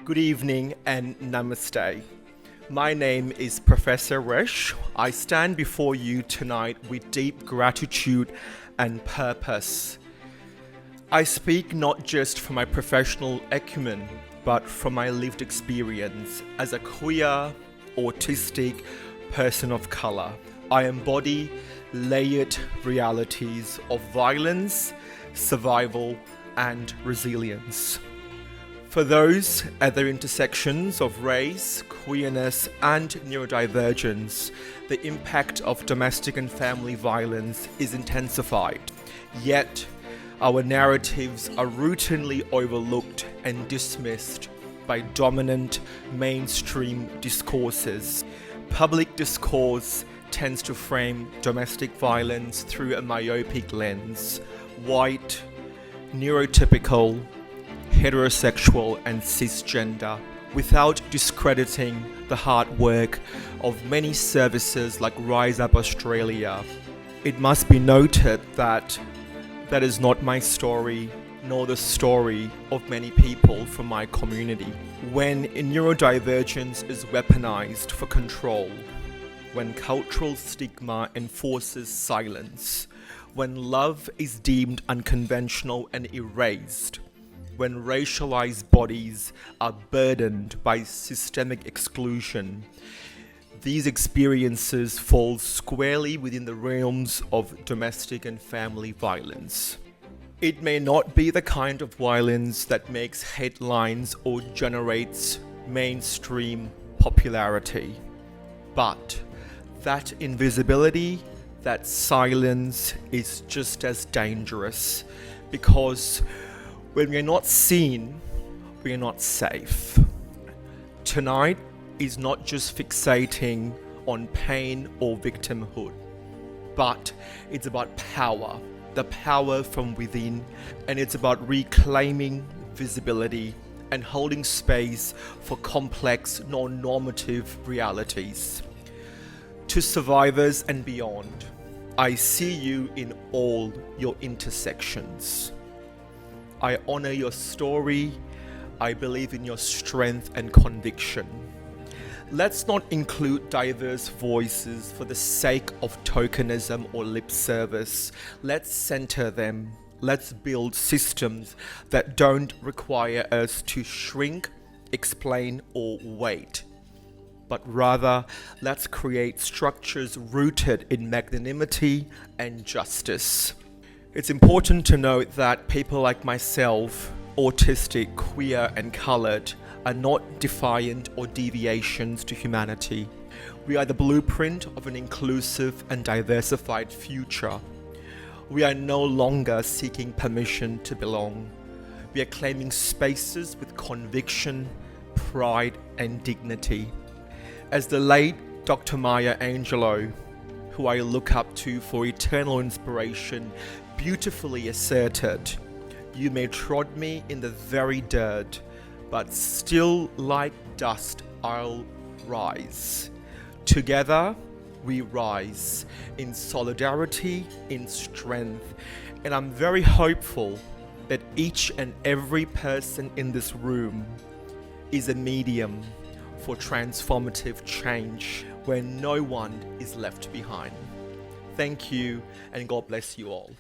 Good evening and namaste. My name is Professor Resh. I stand before you tonight with deep gratitude and purpose. I speak not just from my professional acumen, but from my lived experience as a queer, autistic person of color. I embody layered realities of violence, survival, and resilience. For those at the intersections of race, queerness, and neurodivergence, the impact of domestic and family violence is intensified. Yet, our narratives are routinely overlooked and dismissed by dominant mainstream discourses. Public discourse tends to frame domestic violence through a myopic lens, white, neurotypical, heterosexual and cisgender, without discrediting the hard work of many services like Rise Up Australia. It must be noted that that is not my story, nor the story of many people from my community. When neurodivergence is weaponized for control, when cultural stigma enforces silence, when love is deemed unconventional and erased, when racialized bodies are burdened by systemic exclusion, these experiences fall squarely within the realms of domestic and family violence. It may not be the kind of violence that makes headlines or generates mainstream popularity, but that invisibility, that silence is just as dangerous, because when we are not seen, we are not safe. Tonight is not just fixating on pain or victimhood, but it's about power, the power from within, and it's about reclaiming visibility and holding space for complex, non-normative realities. To survivors and beyond, I see you in all your intersections. I honor your story. I believe in your strength and conviction. Let's not include diverse voices for the sake of tokenism or lip service. Let's center them. Let's build systems that don't require us to shrink, explain, or wait, but rather let's create structures rooted in magnanimity and justice. It's important to note that people like myself, autistic, queer, and colored, are not defiant or deviations to humanity. We are the blueprint of an inclusive and diversified future. We are no longer seeking permission to belong. We are claiming spaces with conviction, pride, and dignity. As the late Dr. Maya Angelou, who I look up to for eternal inspiration, beautifully asserted, "You may trod me in the very dirt, but still like dust I'll rise. Together we rise, in solidarity, in strength." And I'm very hopeful that each and every person in this room is a medium for transformative change where no one is left behind. Thank you, and God bless you all.